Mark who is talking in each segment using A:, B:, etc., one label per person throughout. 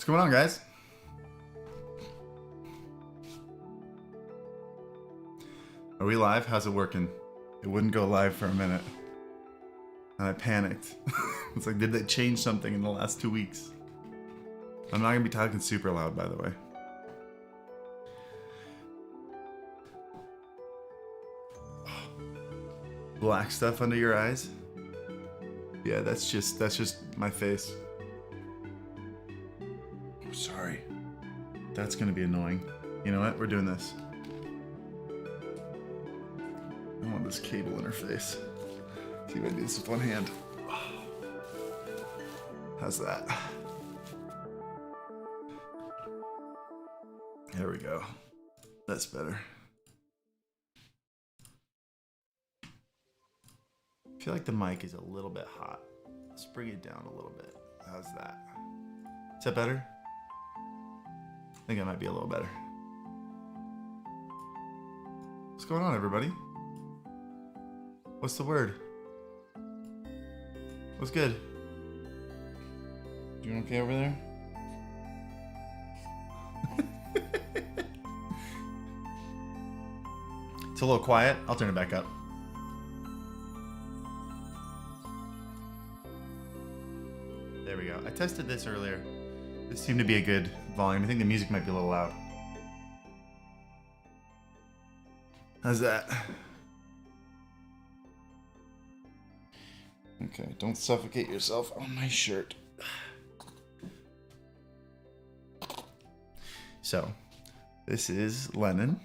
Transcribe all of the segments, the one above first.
A: What's going on, guys? Are we live? How's it working? It wouldn't go live for a minute. And I panicked. It's like, did they change something in the last 2 weeks? I'm not going to be talking super loud, by the way. Black stuff under your eyes? Yeah, that's just my face. Oh, sorry. That's going to be annoying. You know what? We're doing this. I want this cable in her face. See if I do this with one hand. How's that? There we go. That's better. I feel like the mic is a little bit hot. Let's bring it down a little bit. How's that? Is that better? I think that might be a little better. What's going on, everybody? What's the word? What's good? You okay over there? It's a little quiet. I'll turn it back up. There we go. I tested this earlier. This seemed to be a good volume. I think the music might be a little loud. How's that? Okay, don't suffocate yourself on my shirt. So, this is Lennon.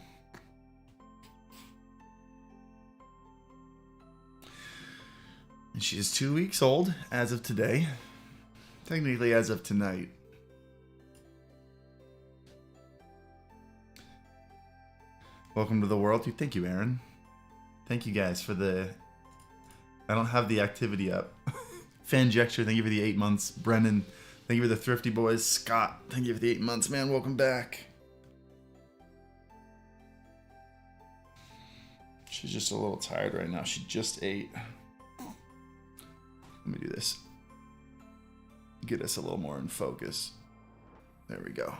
A: And she is 2 weeks old as of today. Technically as of tonight. Welcome to the world. Thank you, Aaron. Thank you guys for the... I don't have the activity up. Fanjecture, thank you for the 8 months. Brendan, thank you for the Thrifty Boys. Scott, thank you for the 8 months, man. Welcome back. She's just a little tired right now. She just ate. Let me do this. Get us a little more in focus. There we go.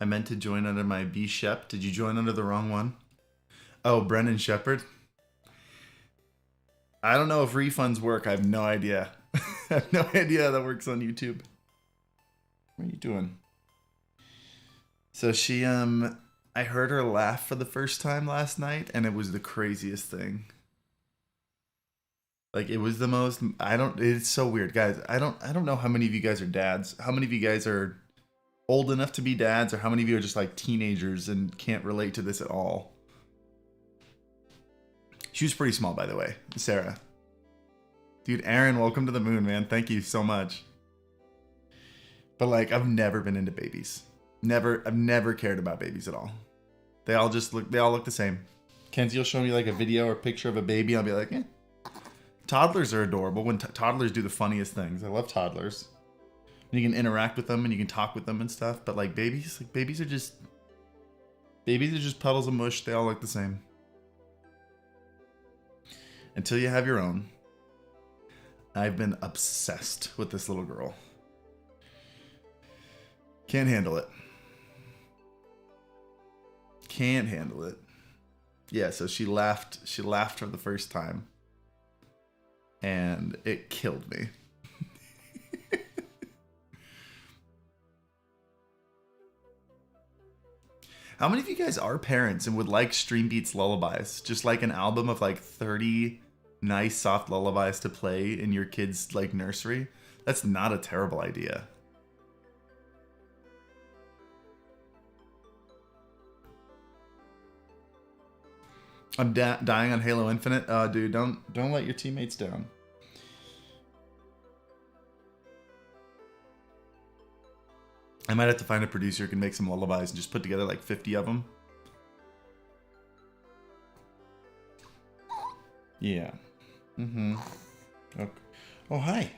A: I meant to join under my B Shep. Did you join under the wrong one? Oh, Brendan Shepard. I don't know if refunds work. I have no idea. I have no idea how that works on YouTube. What are you doing? So she, I heard her laugh for the first time last night, and it was the craziest thing. Like, it was the most, it's so weird, guys. I don't know how many of you guys are dads. How many of you guys are old enough to be dads, or how many of you are just like teenagers and can't relate to this at all? She was pretty small, by the way, Sarah. Dude, Aaron, welcome to the moon, man. Thank you so much. But like, I've never been into babies. I've never cared about babies at all. They all look the same. Kenzie will show me like a video or picture of a baby. I'll be like, eh. Toddlers are adorable when toddlers do the funniest things. I love toddlers. You can interact with them and you can talk with them and stuff. But like babies are just puddles of mush. They all look the same. Until you have your own. I've been obsessed with this little girl. Can't handle it. Can't handle it. Yeah, so she laughed for the first time. And it killed me. How many of you guys are parents and would like StreamBeats lullabies? Just like an album of like 30 nice soft lullabies to play in your kids' like nursery? That's not a terrible idea. I'm dying on Halo Infinite. Dude, don't let your teammates down. I might have to find a producer who can make some lullabies and just put together like 50 of them. Yeah. Mm-hmm. Okay. Oh, hi.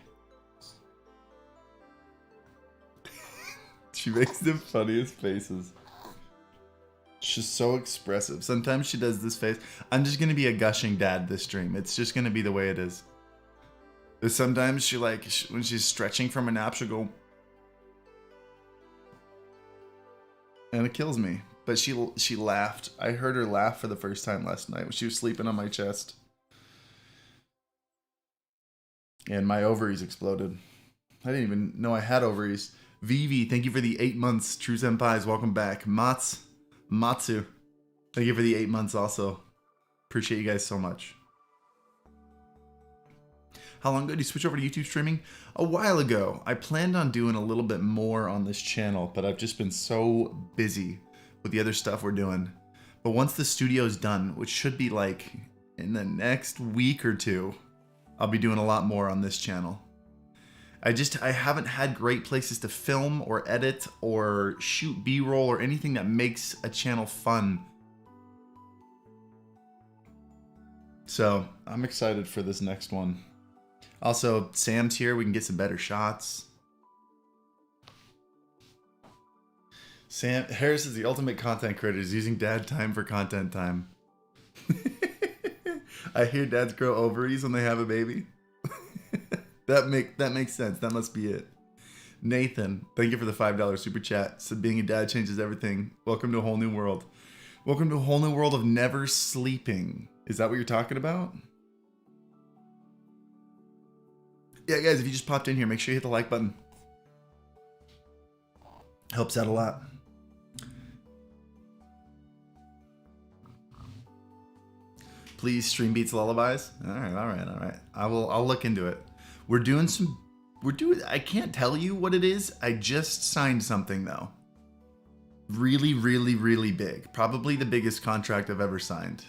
A: She makes the funniest faces. She's so expressive. Sometimes she does this face. I'm just gonna be a gushing dad this stream. It's just gonna be the way it is. But sometimes she when she's stretching from a nap, she'll go, and it kills me. But she laughed. I heard her laugh for the first time last night when she was sleeping on my chest. And my ovaries exploded. I didn't even know I had ovaries. Vivi, thank you for the 8 months. True Senpais, welcome back. Matsu, thank you for the 8 months also. Appreciate you guys so much. How long ago did you switch over to YouTube streaming? A while ago. I planned on doing a little bit more on this channel, but I've just been so busy with the other stuff we're doing. But once the studio's done, which should be like in the next week or two, I'll be doing a lot more on this channel. I haven't had great places to film or edit or shoot B-roll or anything that makes a channel fun. So I'm excited for this next one. Also, Sam's here. We can get some better shots. Harris is the ultimate content creator. He's using dad time for content time. I hear dads grow ovaries when they have a baby. That makes sense. That must be it. Nathan, thank you for the $5 super chat. Said being a dad changes everything. Welcome to a whole new world. Welcome to a whole new world of never sleeping. Is that what you're talking about? Yeah, guys, if you just popped in here, make sure you hit the like button. Helps out a lot. Please StreamBeats lullabies. All right. I'll look into it. I can't tell you what it is. I just signed something though. Really, really, really big. Probably the biggest contract I've ever signed.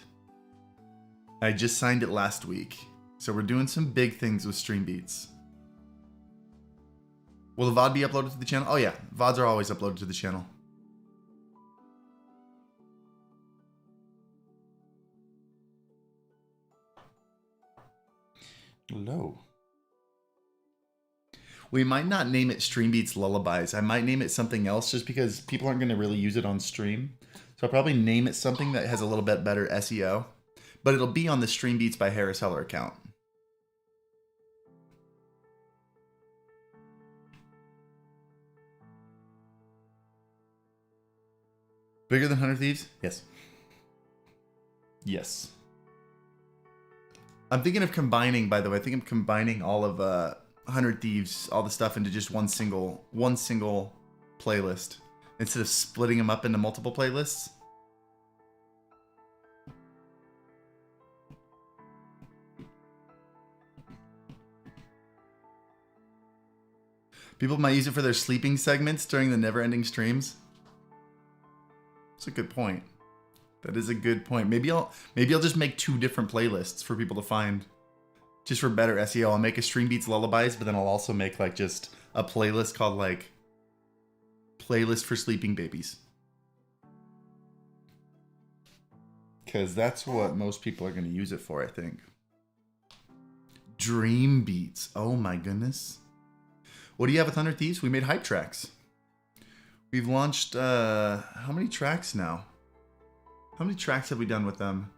A: I just signed it last week. So we're doing some big things with StreamBeats. Will the VOD be uploaded to the channel? Oh yeah, VODs are always uploaded to the channel. Hello. We might not name it StreamBeats Lullabies. I might name it something else just because people aren't going to really use it on stream. So I'll probably name it something that has a little bit better SEO. But it'll be on the StreamBeats by Harris Heller account. Bigger than 100 Thieves? Yes. Yes. I'm thinking of combining, by the way, I think I'm combining all of 100 Thieves, all the stuff into just one single playlist instead of splitting them up into multiple playlists. People might use it for their sleeping segments during the never-ending streams. That's a good point. That is a good point. Maybe I'll just make 2 different playlists for people to find. Just for better SEO. I'll make a StreamBeats Lullabies, but then I'll also make like just a playlist called like Playlist for Sleeping Babies. Because that's what most people are going to use it for, I think. Dream Beats. Oh my goodness. What do you have with 100 Thieves? We made hype tracks. We've launched, how many tracks now? How many tracks have we done with them?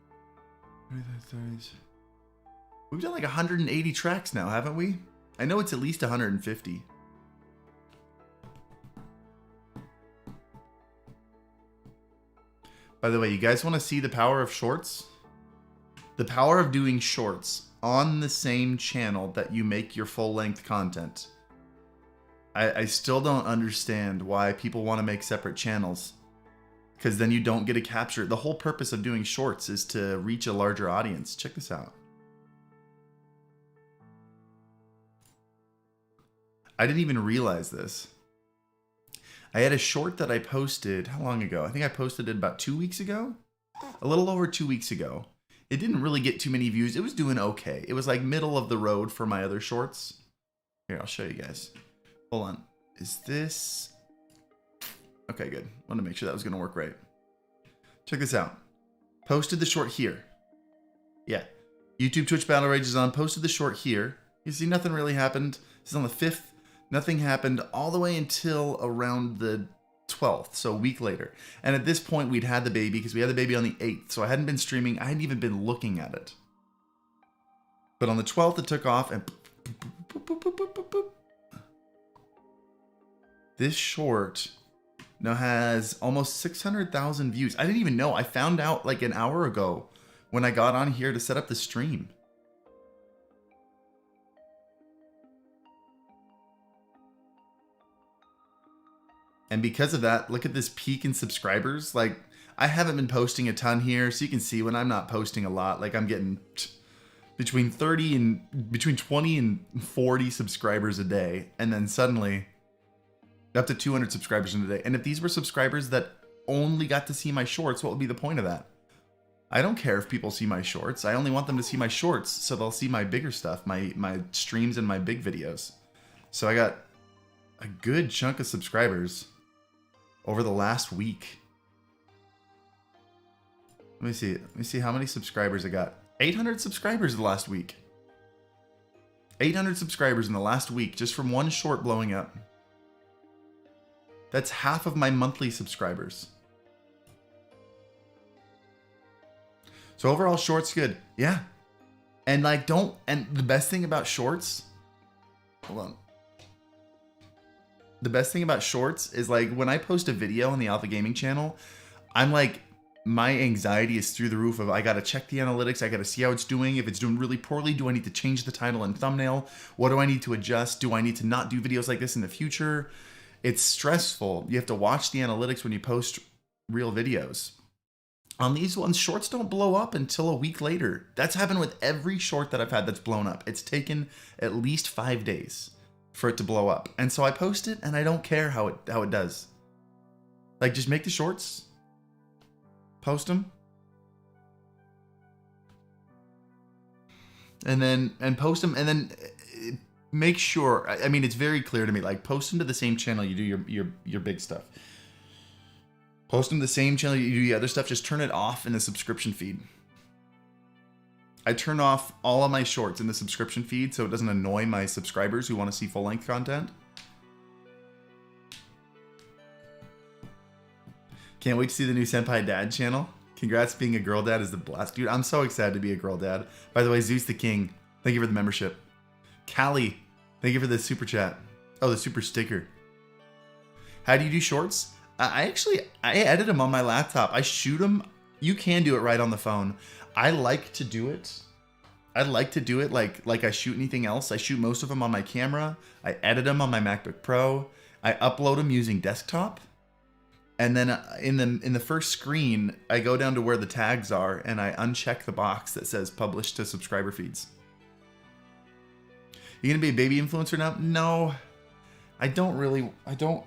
A: We've done like 180 tracks now, haven't we? I know it's at least 150. By the way, you guys want to see the power of shorts? The power of doing shorts on the same channel that you make your full-length content. I still don't understand why people want to make separate channels. Because then you don't get to capture. The whole purpose of doing shorts is to reach a larger audience. Check this out. I didn't even realize this. I had a short that I posted, how long ago? I think I posted it about 2 weeks ago? A little over 2 weeks ago. It didn't really get too many views. It was doing okay. It was like middle of the road for my other shorts. Here, I'll show you guys. Hold on. Is this... Okay, good. Wanted to make sure that was going to work right. Check this out. Posted the short here. Yeah. YouTube Twitch Battle Rage is on. Posted the short here. You see, nothing really happened. This is on the 5th. Nothing happened all the way until around the 12th, so a week later. And at this point, we'd had the baby because we had the baby on the 8th. So I hadn't been streaming. I hadn't even been looking at it. But on the 12th, it took off and this short now has almost 600,000 views. I didn't even know. I found out like an hour ago when I got on here to set up the stream. And because of that, look at this peak in subscribers. Like, I haven't been posting a ton here, so you can see when I'm not posting a lot, like I'm getting between 20 and 40 subscribers a day. And then suddenly up to 200 subscribers in a day. And if these were subscribers that only got to see my shorts, what would be the point of that? I don't care if people see my shorts. I only want them to see my shorts so they'll see my bigger stuff, my streams and my big videos. So I got a good chunk of subscribers over the last week. Let me see how many subscribers I got. 800 subscribers the last week. 800 subscribers in the last week just from one short blowing up. That's half of my monthly subscribers. So overall, shorts good. Yeah. And like, and the best thing about shorts, hold on. The best thing about shorts is like when I post a video on the Alpha Gaming channel, I'm like, my anxiety is through the roof of I got to check the analytics. I got to see how it's doing. If it's doing really poorly, do I need to change the title and thumbnail? What do I need to adjust? Do I need to not do videos like this in the future? It's stressful. You have to watch the analytics when you post real videos. On these ones, shorts don't blow up until a week later. That's happened with every short that I've had that's blown up. It's taken at least 5 days for it to blow up. And so I post it and I don't care how it does. Like, just make the shorts, post them, and post them, and then make sure, I mean, it's very clear to me, like, post them to the same channel you do your big stuff. Post them to the same channel you do the other stuff. Just turn it off in the subscription feed. I turn off all of my shorts in the subscription feed so it doesn't annoy my subscribers who want to see full-length content. Can't wait to see the new Senpai Dad channel. Congrats, being a girl dad is the blast. Dude, I'm so excited to be a girl dad. By the way, Zeus the King, thank you for the membership. Callie, thank you for the super chat. Oh, the super sticker. How do you do shorts? I edit them on my laptop. I shoot them. You can do it right on the phone. I like to do it. I like to do it like I shoot anything else. I shoot most of them on my camera. I edit them on my MacBook Pro. I upload them using desktop. And then in the first screen, I go down to where the tags are and I uncheck the box that says publish to subscriber feeds. You gonna be a baby influencer now? No, I don't.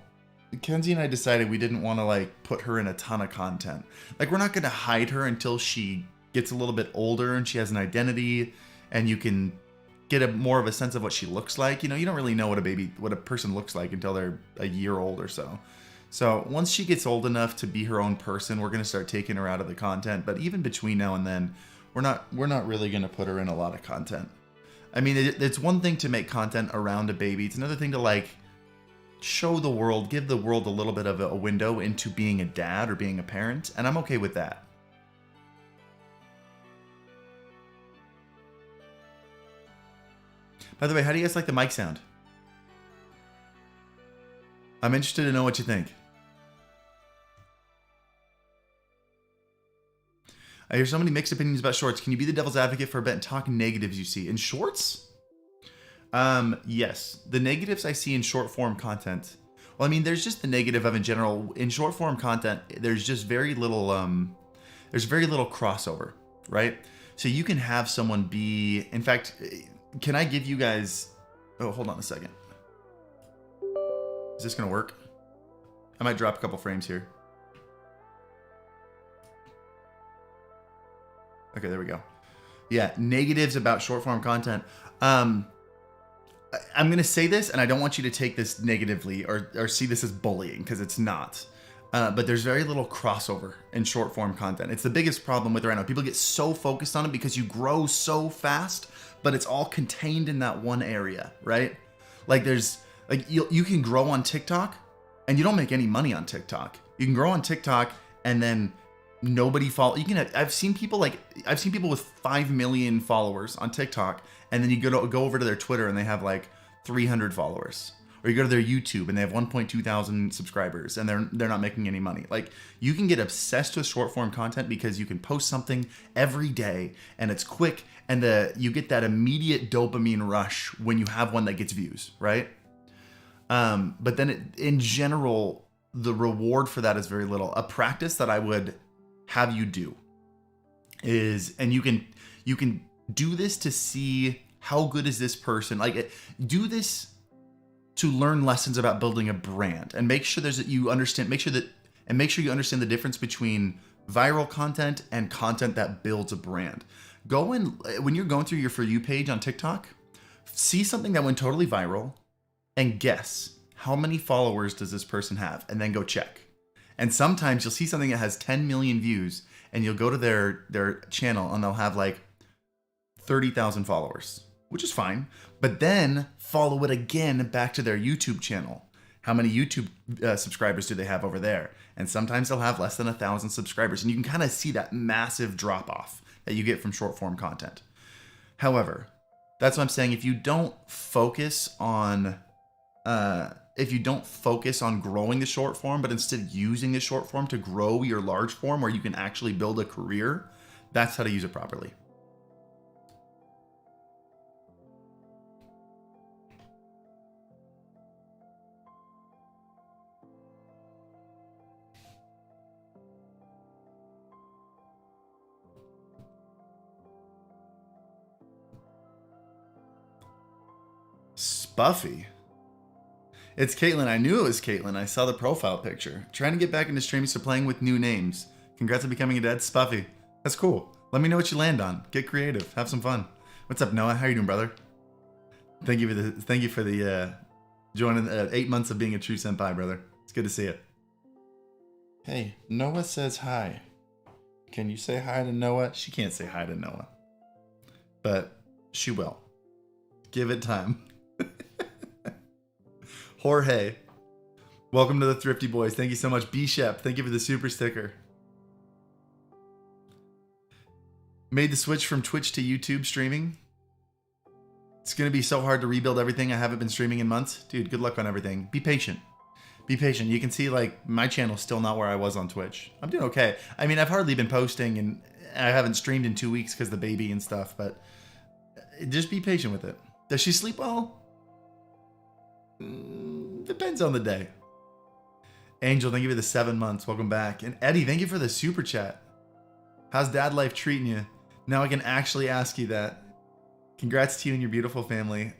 A: Kenzie and I decided we didn't want to like put her in a ton of content. Like, we're not gonna hide her until she gets a little bit older and she has an identity and you can get more of a sense of what she looks like. You know, you don't really know what a person looks like until they're a year old or so. So once she gets old enough to be her own person, we're going to start taking her out of the content. But even between now and then, we're not really going to put her in a lot of content. I mean, it's one thing to make content around a baby. It's another thing to like show the world, give the world a little bit of a window into being a dad or being a parent. And I'm okay with that. By the way, how do you guys like the mic sound? I'm interested to know what you think. I hear so many mixed opinions about shorts. Can you be the devil's advocate for a bit and talk negatives you see in shorts? Yes, the negatives I see in short form content. Well, I mean, there's just the negative of in general in short form content. There's just very little. There's very little crossover, right? So you can have someone be. In fact, can I give you guys? Oh, hold on a second. Is this gonna work? I might drop a couple frames here. Okay, there we go. Yeah, negatives about short form content. I'm gonna say this, and I don't want you to take this negatively or see this as bullying, because it's not. But there's very little crossover in short form content. It's the biggest problem with it right now. People get so focused on it because you grow so fast, but it's all contained in that one area, right? Like there's like you can grow on TikTok, and you don't make any money on TikTok. You can grow on TikTok and then nobody follow. You can. I've seen people with 5 million followers on TikTok, and then you go over to their Twitter and they have like 300 followers. Or you go to their YouTube and they have 1.2 thousand subscribers and they're not making any money. Like, you can get obsessed with short form content because you can post something every day and it's quick, and you get that immediate dopamine rush when you have one that gets views, right? But then in general, the reward for that is very little. A practice that I would have you do is, and you can do this to see how good is this person. Like, do this to learn lessons about building a brand, and make sure you understand the difference between viral content and content that builds a brand. When you're going through your For You page on TikTok, see something that went totally viral and guess how many followers does this person have, and then go check. And sometimes you'll see something that has 10 million views and you'll go to their channel and they'll have like 30,000 followers, which is fine. But then follow it again back to their YouTube channel. How many YouTube subscribers do they have over there? And sometimes they'll have less than 1,000 subscribers. And you can kind of see that massive drop off that you get from short form content. However, that's what I'm saying. If you don't focus on growing the short form, but instead using the short form to grow your large form where you can actually build a career, that's how to use it properly. Spuffy. It's Caitlin. I knew it was Caitlin. I saw the profile picture. Trying to get back into streaming, so playing with new names. Congrats on becoming a dad, Spuffy. That's cool. Let me know what you land on. Get creative. Have some fun. What's up, Noah? How you doing, brother? Thank you for the joining 8 months of being a true senpai, brother. It's good to see you. Hey, Noah says hi. Can you say hi to Noah? She can't say hi to Noah, but she will. Give it time. Jorge, welcome to the Thrifty Boys. Thank you so much. B-Shep, thank you for the super sticker. Made the switch from Twitch to YouTube streaming. It's going to be so hard to rebuild everything. I haven't been streaming in months. Dude, good luck on everything. Be patient. Be patient. You can see, like, my channel's still not where I was on Twitch. I'm doing okay. I mean, I've hardly been posting, and I haven't streamed in 2 weeks because of the baby and stuff, but just be patient with it. Does she sleep well? Depends on the day. Angel, thank you for the 7 months. Welcome back. And Eddie, thank you for the super chat. How's dad life treating you? Now I can actually ask you that. Congrats to you and your beautiful family.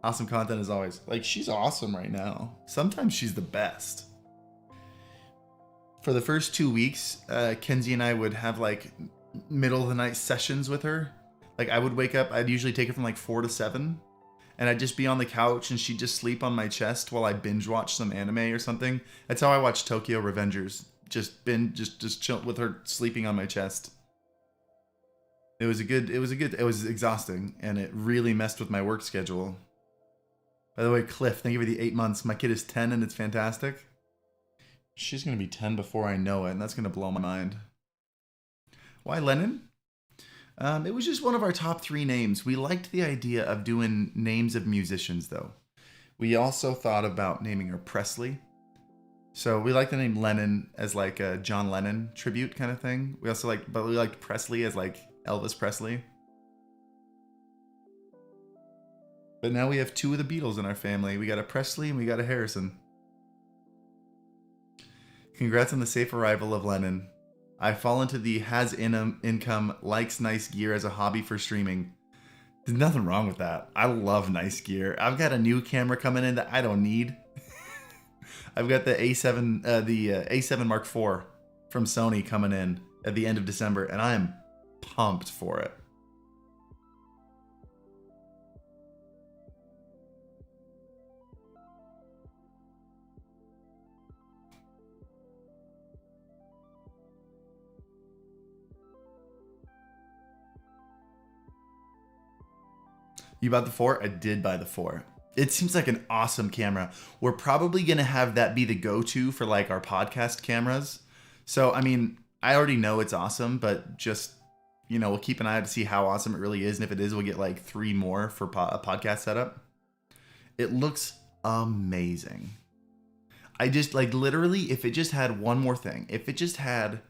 A: Awesome content as always. Like, she's awesome right now. Sometimes she's the best. For the first 2 weeks, Kenzie and I would have like middle of the night sessions with her. Like, I would wake up, I'd usually take her from like 4 to 7. And I'd just be on the couch and she'd just sleep on my chest while I binge watch some anime or something. That's how I watched Tokyo Revengers. Just chill with her sleeping on my chest. It was exhausting, and it really messed with my work schedule. By the way, Cliff, thank you for the 8 months. My kid is 10 and it's fantastic. She's going to be 10 before I know it, and that's going to blow my mind. Why Lennon? It was just one of our top 3 names. We liked the idea of doing names of musicians, though. We also thought about naming her Presley. So we like the name Lennon as like a John Lennon tribute kind of thing. We liked Presley as like Elvis Presley. But now we have 2 of the Beatles in our family. We got a Presley and we got a Harrison. Congrats on the safe arrival of Lennon. I fall into the has income, likes nice gear as a hobby for streaming. There's nothing wrong with that. I love nice gear. I've got a new camera coming in that I don't need. I've got the A7 Mark IV from Sony coming in at the end of December, and I am pumped for it. You bought the 4? I did buy the 4. It seems like an awesome camera. We're probably going to have that be the go-to for like our podcast cameras. So, I mean, I already know it's awesome, but just, you know, we'll keep an eye out to see how awesome it really is. And if it is, we'll get like 3 more for a podcast setup. It looks amazing. I just like literally, if it just had one more thing, if it just had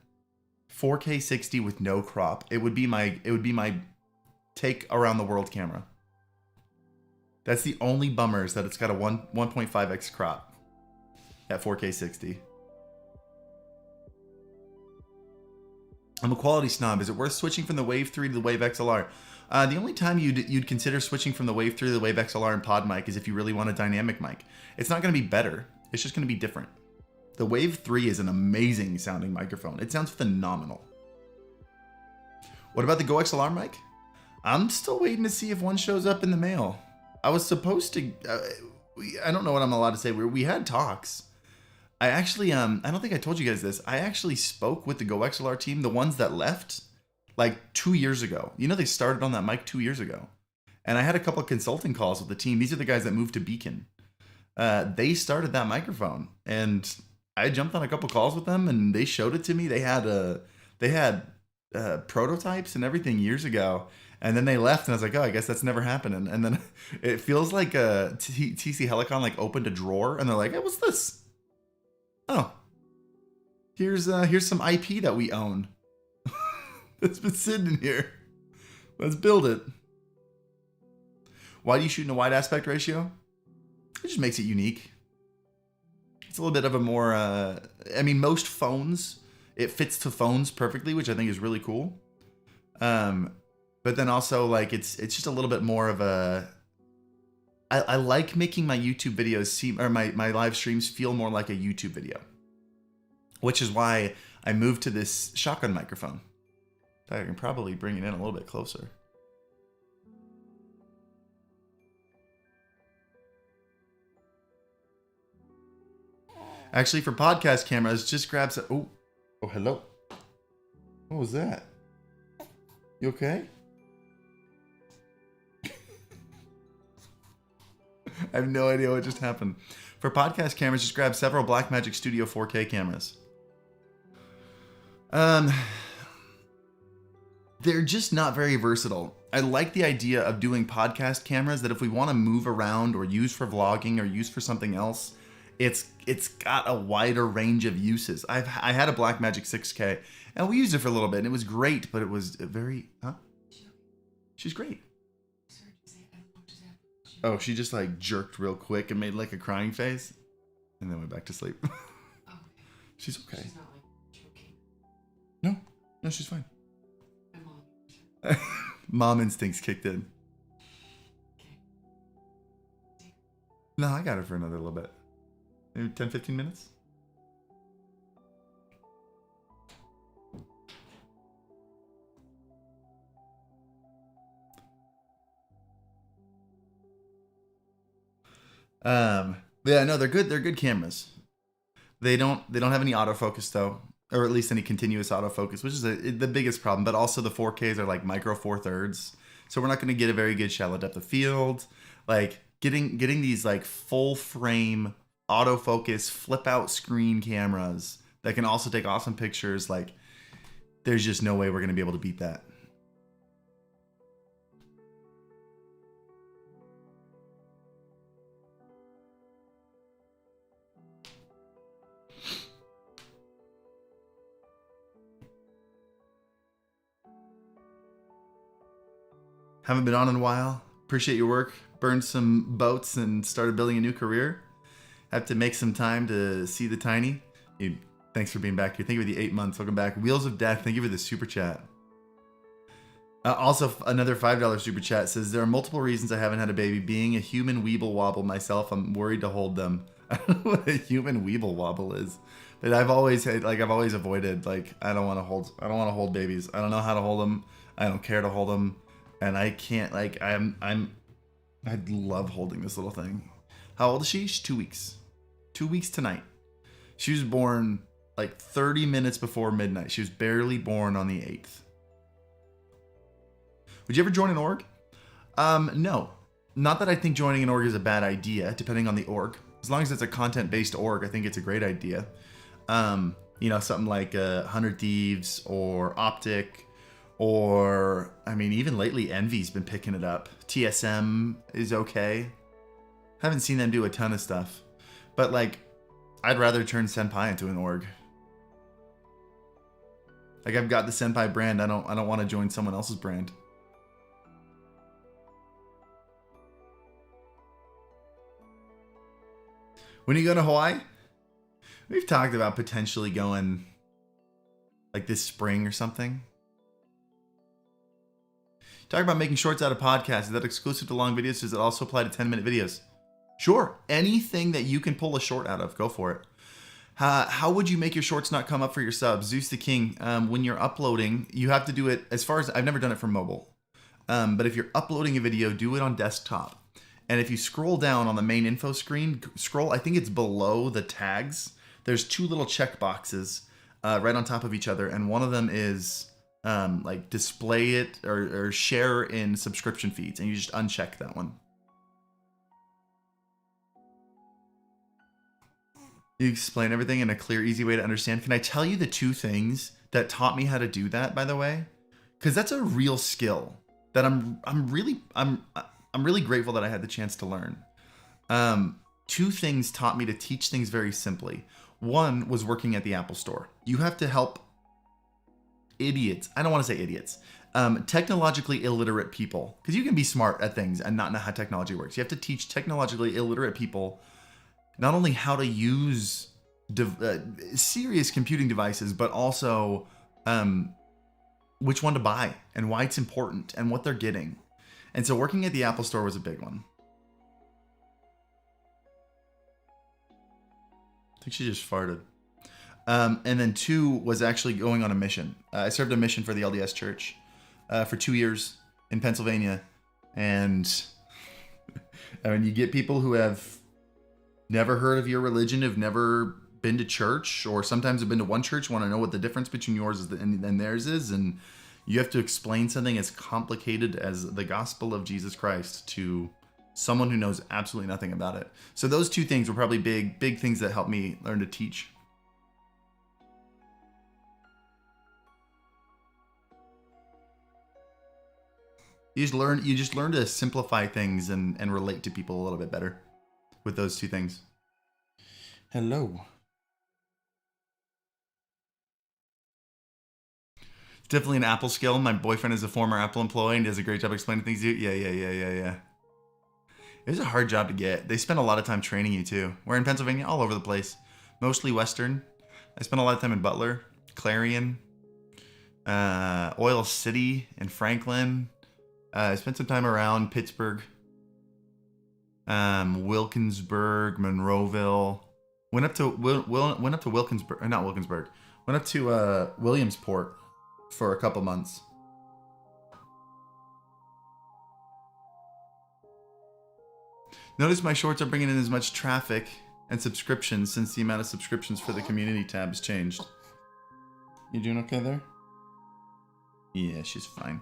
A: 4K 60 with no crop, it would be my take around the world camera. That's the only bummer, is that it's got a 1.5x crop at 4K 60. I'm a quality snob. Is it worth switching from the Wave 3 to the Wave XLR? The only time you'd consider switching from the Wave 3 to the Wave XLR and pod mic is if you really want a dynamic mic. It's not going to be better. It's just going to be different. The Wave 3 is an amazing sounding microphone. It sounds phenomenal. What about the Go XLR mic? I'm still waiting to see if one shows up in the mail. I was supposed to, I don't know what I'm allowed to say. We had talks. I actually, I don't think I told you guys this. I actually spoke with the Go XLR team, the ones that left like 2 years ago. You know, they started on that mic 2 years ago. And I had a couple of consulting calls with the team. These are the guys that moved to Beacon. They started that microphone, and I jumped on a couple calls with them, and they showed it to me. They had prototypes and everything years ago. And then they left, and I was like, oh, I guess that's never happening. And then it feels like TC Helicon like opened a drawer, and they're like, hey, what's this? Oh, here's some IP that we own. It's been sitting in here. Let's build it. Why do you shoot in a wide aspect ratio? It just makes it unique. It's a little bit of a more, I mean, most phones, it fits to phones perfectly, which I think is really cool. But then also, like, it's just a little bit more of a... I like making my YouTube videos seem, or my live streams feel more like a YouTube video. Which is why I moved to this shotgun microphone. In fact, I can probably bring it in a little bit closer. Actually, for podcast cameras, just grab some... Oh, hello. What was that? You okay? I have no idea what just happened. For podcast cameras, just grab several Blackmagic Studio 4K cameras. They're just not very versatile. I like the idea of doing podcast cameras that if we want to move around or use for vlogging or use for something else, it's got a wider range of uses. I had a Blackmagic 6K, and we used it for a little bit, and it was great, but it was very... Huh? She's great. Oh, she just like jerked real quick and made like a crying face, and then went back to sleep. Oh, okay. She's okay. She's not like choking. No, she's fine. My mom. Mom instincts kicked in. Okay. No, I got her for another little bit. Maybe 10, 15 minutes. Yeah, no, they're good. They're good cameras. They don't have any autofocus though, or at least any continuous autofocus, which is the biggest problem. But also the 4Ks are like micro four thirds, so we're not going to get a very good shallow depth of field. Like getting these like full frame autofocus flip out screen cameras that can also take awesome pictures. Like there's just no way we're going to be able to beat that. Haven't been on in a while. Appreciate your work. Burned some boats and started building a new career. Have to make some time to see the tiny. Dude, thanks for being back here. Thank you for the 8 months. Welcome back. Wheels of Death. Thank you for the super chat. Also, another $5 super chat says, there are multiple reasons I haven't had a baby. Being a human weeble wobble myself, I'm worried to hold them. I don't know what a human weeble wobble is. But I've always had, like, I've always avoided, like, I don't want to hold babies. I don't know how to hold them. I don't care to hold them. And I can't, like, I'd love holding this little thing. How old is she? She's 2 weeks. 2 weeks tonight. She was born like 30 minutes before midnight. She was barely born on the 8th. Would you ever join an org? No. not that I think joining an org is a bad idea, depending on the org. As long as it's a content-based org, I think it's a great idea. You know, something like 100 Thieves or Optic, or, I mean, even lately Envy's been picking it up. TSM is okay. Haven't seen them do a ton of stuff. But, like, I'd rather turn Senpai into an org. Like, I've got the Senpai brand. I don't want to join someone else's brand. When are you going to Hawaii? We've talked about potentially going like this spring or something. Talk about making shorts out of podcasts. Is that exclusive to long videos? Does it also apply to 10-minute videos? Sure. Anything that you can pull a short out of, go for it. How would you make your shorts not come up for your subs? Zeus the King, when you're uploading, you have to do it, as far as, I've never done it for mobile. But if you're uploading a video, do it on desktop. And if you scroll down on the main info screen, I think it's below the tags. There's two little check boxes right on top of each other. And one of them is like display it or share in subscription feeds. And you just uncheck that one. You explain everything in a clear, easy way to understand. Can I tell you the two things that taught me how to do that, by the way? Because that's a real skill that I'm really grateful that I had the chance to learn. Two things taught me to teach things very simply. One was working at the Apple Store. You have to help idiots. I don't want to say idiots. Technologically illiterate people. Because you can be smart at things and not know how technology works. You have to teach technologically illiterate people not only how to use serious computing devices, but also which one to buy and why it's important and what they're getting. And so working at the Apple Store was a big one. I think she just farted. And then two was actually going on a mission. I served a mission for the LDS Church for 2 years in Pennsylvania. And I mean, you get people who have never heard of your religion, have never been to church, or sometimes have been to one church, want to know what the difference between yours and theirs is. And you have to explain something as complicated as the gospel of Jesus Christ to someone who knows absolutely nothing about it. So those two things were probably big things that helped me learn to teach. You just learn to simplify things and relate to people a little bit better with those two things. Hello. It's definitely an Apple skill. My boyfriend is a former Apple employee and does a great job explaining things to you. Yeah. It's a hard job to get. They spend a lot of time training you too. We're in Pennsylvania, all over the place. Mostly Western. I spent a lot of time in Butler, Clarion, Oil City, and Franklin. I spent some time around Pittsburgh, Wilkinsburg, Monroeville. Went up to Wilkinsburg, or not Wilkinsburg. Went up to Williamsport for a couple months. Notice my shorts are bringing in as much traffic and subscriptions since the amount of subscriptions for the community tab has changed. You doing okay there? Yeah, she's fine.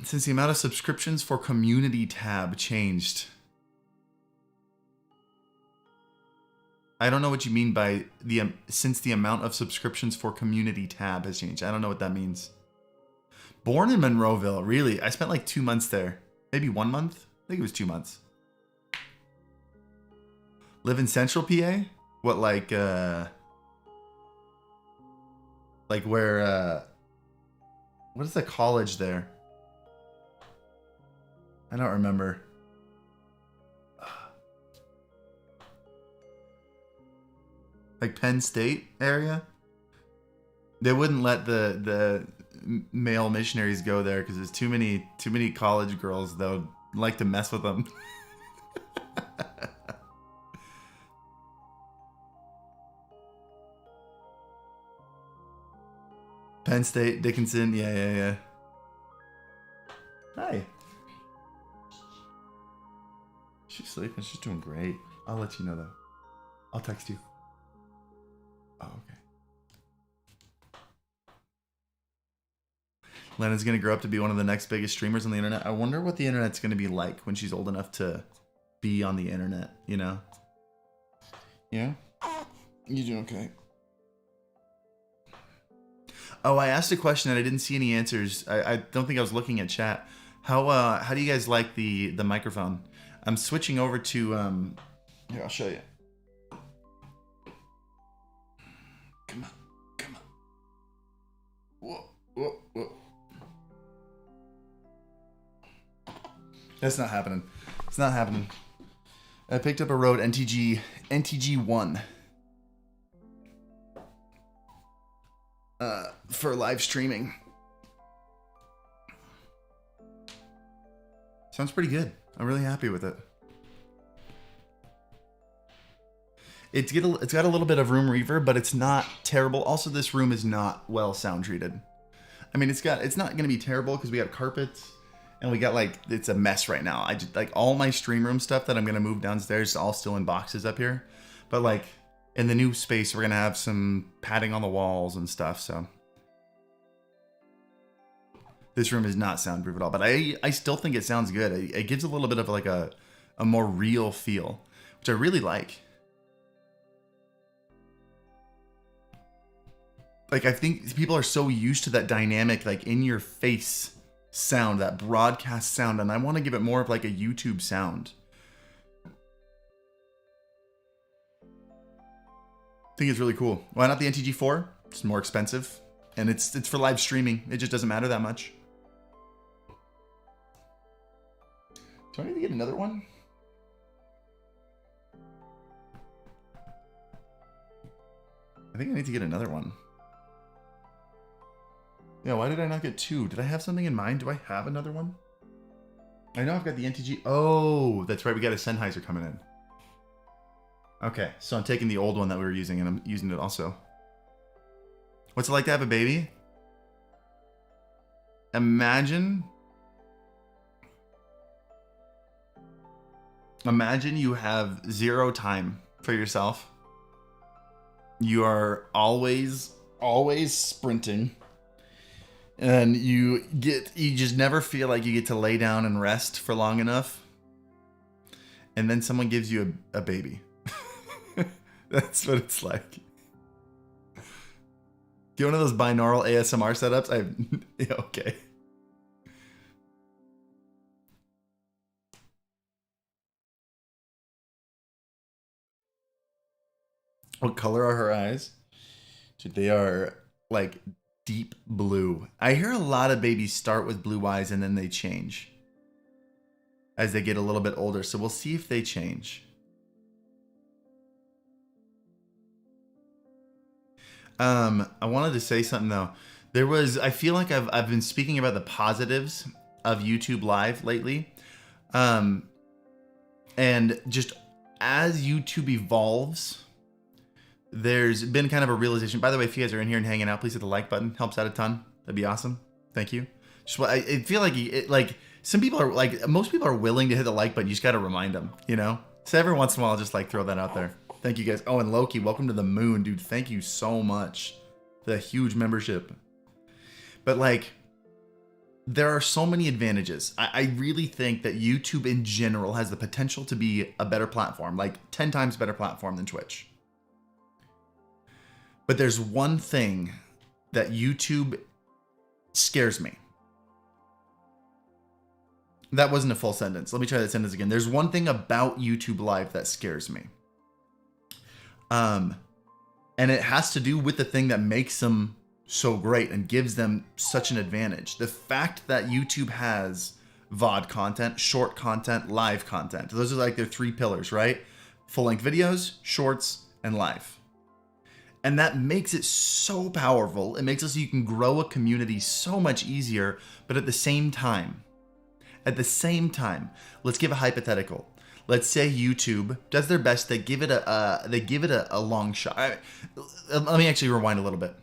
A: Since the amount of subscriptions for community tab changed. I don't know what you mean by since the amount of subscriptions for community tab has changed. I don't know what that means. Born in Monroeville, really? I spent like 2 months there. Maybe 1 month? I think it was 2 months. Live in Central PA? What, like where, what is the college there? I don't remember. Like Penn State area? They wouldn't let the male missionaries go there because there's too many college girls that would like to mess with them. Penn State, Dickinson, yeah. Hi. She's sleeping. She's doing great. I'll let you know though. I'll text you. Oh, okay. Lennon's going to grow up to be one of the next biggest streamers on the internet. I wonder what the internet's going to be like when she's old enough to be on the internet, you know? Yeah? You doing okay? Oh, I asked a question and I didn't see any answers. I don't think I was looking at chat. How do you guys like the microphone? I'm switching over to here, I'll show you. Come on. Come on. Whoa, whoa, whoa. That's not happening. It's not happening. I picked up a Rode NTG1 for live streaming. Sounds pretty good. I'm really happy with it. It's got a little bit of room reverb, but it's not terrible. Also, this room is not well sound treated. I mean, it's not going to be terrible because we got carpets and we got like, it's a mess right now. I just like all my stream room stuff that I'm going to move downstairs is all still in boxes up here. But like in the new space, we're going to have some padding on the walls and stuff. So this room is not soundproof at all, but I still think it sounds good. It gives a little bit of like a more real feel, which I really like. Like, I think people are so used to that dynamic, like in your face sound, that broadcast sound. And I want to give it more of like a YouTube sound. I think it's really cool. Why not the NTG4? It's more expensive and it's for live streaming. It just doesn't matter that much. Do I need to get another one? I think I need to get another one. Yeah, why did I not get two? Did I have something in mind? Do I have another one? I know I've got the NTG. Oh, that's right. We got a Sennheiser coming in. Okay, so I'm taking the old one that we were using and I'm using it also. What's it like to have a baby? Imagine you have zero time for yourself. You are always sprinting. And you just never feel like you get to lay down and rest for long enough. And then someone gives you a baby. That's what it's like. Get one of those binaural ASMR setups. Yeah, okay. What color are her eyes? Dude, they are like deep blue. I hear a lot of babies start with blue eyes and then they change as they get a little bit older. So we'll see if they change. I wanted to say something though. I feel like I've been speaking about the positives of YouTube Live lately. And just as YouTube evolves, there's been kind of a realization. By the way, if you guys are in here and hanging out, please hit the like button. Helps out a ton. That'd be awesome. Thank you. Just I feel like some people are like, most people are willing to hit the like button. You just got to remind them, you know? So every once in a while, I'll just like throw that out there. Thank you guys. Oh, and Loki, welcome to the moon, dude. Thank you so much for the huge membership. But like, there are so many advantages. I really think that YouTube in general has the potential to be a better platform, like 10 times better platform than Twitch. But there's one thing that YouTube scares me. That wasn't a full sentence. Let me try that sentence again. There's one thing about YouTube Live that scares me. And it has to do with the thing that makes them so great and gives them such an advantage. The fact that YouTube has VOD content, short content, live content. Those are like their three pillars, right? Full-length videos, shorts, and live. And that makes it so powerful. It makes it so you can grow a community so much easier, but at the same time, let's give a hypothetical. Let's say YouTube does their best. They give it a long shot. Let me actually rewind a little bit.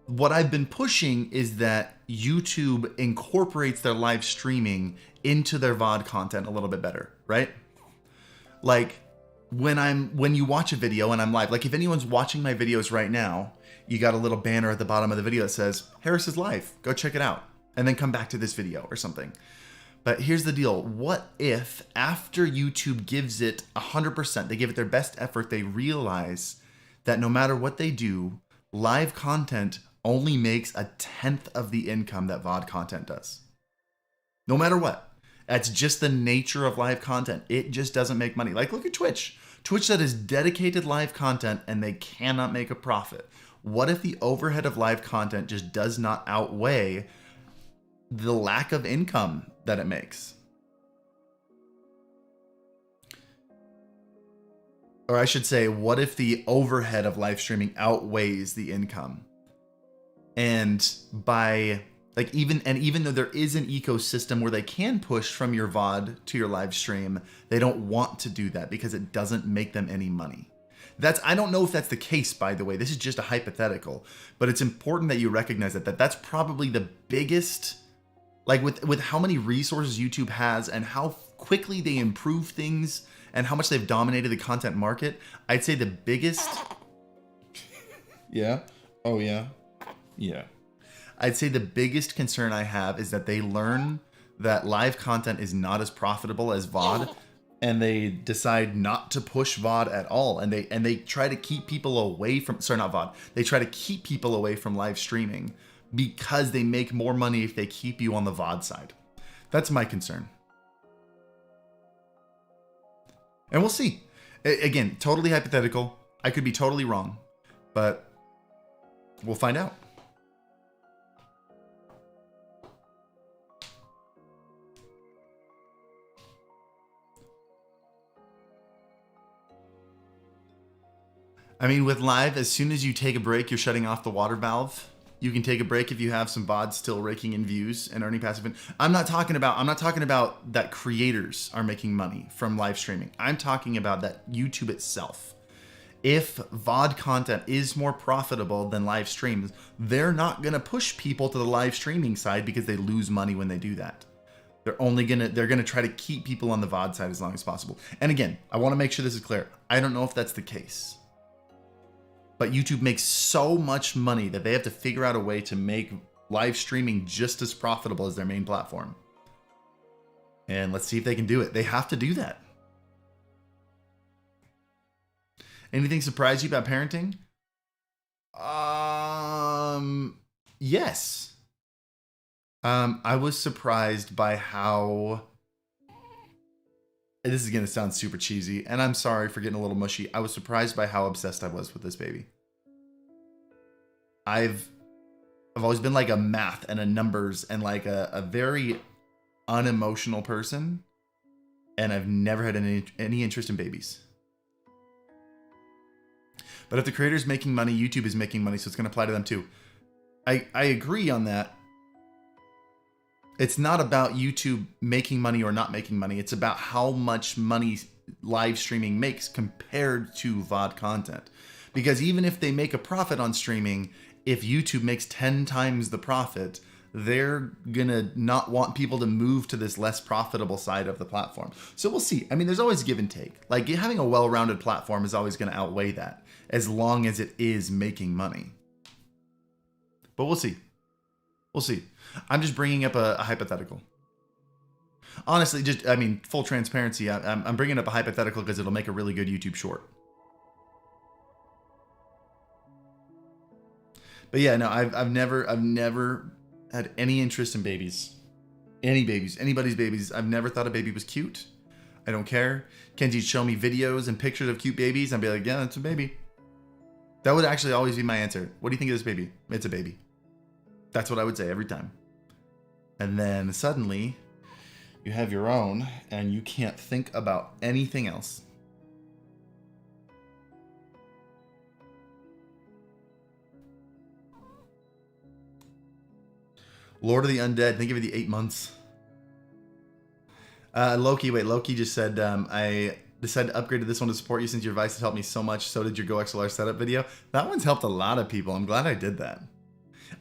A: What I've been pushing is that YouTube incorporates their live streaming into their VOD content a little bit better, right? Like when you watch a video and I'm live, like if anyone's watching my videos right now, you got a little banner at the bottom of the video that says, Harris is live, go check it out, and then come back to this video or something. But here's the deal. What if after YouTube gives it 100%, they give it their best effort, they realize that no matter what they do, live content only makes 1/10 of the income that VOD content does. No matter what. That's just the nature of live content. It just doesn't make money. Like, look at Twitch. Twitch that is dedicated live content and they cannot make a profit. What if the overhead of live content just does not outweigh the lack of income that it makes? Or I should say, what if the overhead of live streaming outweighs the income? And by like even though there is an ecosystem where they can push from your VOD to your live stream, they don't want to do that because it doesn't make them any money. I don't know if that's the case, by the way. This is just a hypothetical, but it's important that you recognize that's probably the biggest, like with how many resources YouTube has and how quickly they improve things and how much they've dominated the content market. I'd say the biggest, yeah. Oh yeah. Yeah. I'd say the biggest concern I have is that they learn that live content is not as profitable as VOD, and they decide not to push VOD at all. And they try to keep people away from, sorry, not VOD. They try to keep people away from live streaming because they make more money if they keep you on the VOD side. That's my concern. And we'll see. Again, totally hypothetical. I could be totally wrong, but we'll find out. I mean, with live, as soon as you take a break, you're shutting off the water valve. You can take a break if you have some VODs still raking in views and earning passive income. I'm not talking about that creators are making money from live streaming. I'm talking about that YouTube itself. If VOD content is more profitable than live streams, they're not going to push people to the live streaming side because they lose money when they do that. They're going to try to keep people on the VOD side as long as possible. And again, I want to make sure this is clear. I don't know if that's the case. But YouTube makes so much money that they have to figure out a way to make live streaming just as profitable as their main platform. And let's see if they can do it. They have to do that. Anything surprise you about parenting? Yes. I was surprised by how... This is going to sound super cheesy, and I'm sorry for getting a little mushy. I was surprised by how obsessed I was with this baby. I've always been like a math and a numbers and like a very unemotional person, and I've never had any interest in babies. But if the creator's making money, YouTube is making money, so it's going to apply to them too. I agree on that. It's not about YouTube making money or not making money. It's about how much money live streaming makes compared to VOD content. Because even if they make a profit on streaming, if YouTube makes 10 times the profit, they're going to not want people to move to this less profitable side of the platform. So we'll see. I mean, there's always give and take. Like, having a well-rounded platform is always going to outweigh that, as long as it is making money. But we'll see. We'll see. I'm just bringing up a hypothetical. Honestly, full transparency, I'm bringing up a hypothetical because it'll make a really good YouTube short. But yeah, no, I've never had any interest in babies. Anybody's babies. I've never thought a baby was cute. I don't care. Kenji'd show me videos and pictures of cute babies. I'd be like, yeah, that's a baby. That would actually always be my answer. What do you think of this baby? It's a baby. That's what I would say every time. And then suddenly you have your own and you can't think about anything else. Lord of the Undead, think of it, the 8 months. Loki just said, I decided to upgrade to this one to support you since your advice has helped me so much. So did your Go XLR setup video. That one's helped a lot of people. I'm glad I did that.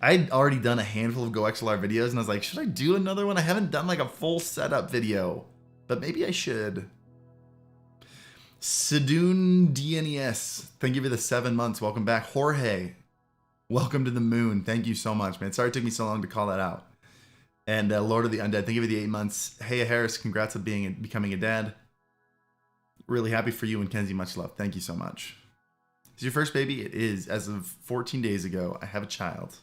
A: I'd already done a handful of Go XLR videos and I was like, should I do another one? I haven't done like a full setup video, but maybe I should. Sidun DNES, thank you for the 7 months. Welcome back. Jorge, Welcome to the moon. Thank you so much, man. Sorry it took me so long to call that out. And Lord of the Undead, thank you for the 8 months. Hey, Harris, congrats on becoming a dad. Really happy for you and Kenzie. Much love. Thank you so much. Is your first baby? It is. As of 14 days ago, I have a child.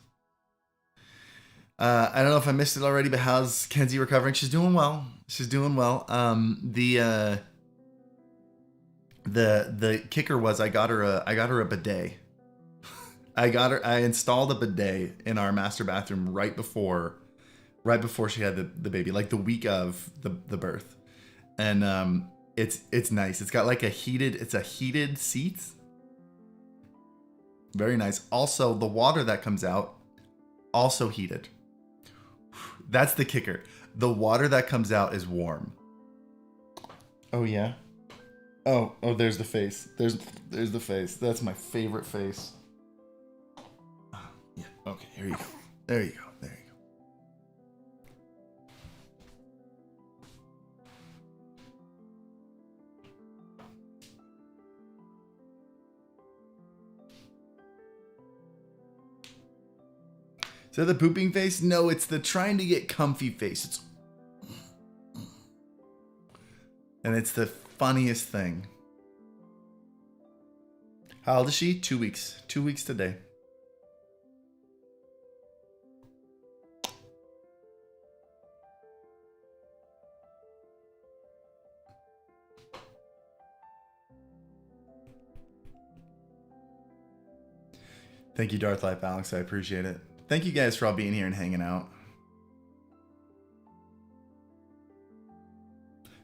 A: I don't know if I missed it already, but how's Kenzie recovering? She's doing well. She's doing well. The kicker was I got her a bidet. I installed a bidet in our master bathroom right before she had the baby, like the week of the birth. And it's nice. It's got like a heated seat. Very nice. Also, the water that comes out also heated. That's the kicker. The water that comes out is warm. Oh yeah. Oh, there's the face. There's the face. That's my favorite face. Yeah. Okay, here you go. There you go. There you go. Is that the pooping face? No, it's the trying to get comfy face. And it's the funniest thing. How old is she? 2 weeks. 2 weeks today. Thank you, Darth Life Alex. I appreciate it. Thank you guys for all being here and hanging out.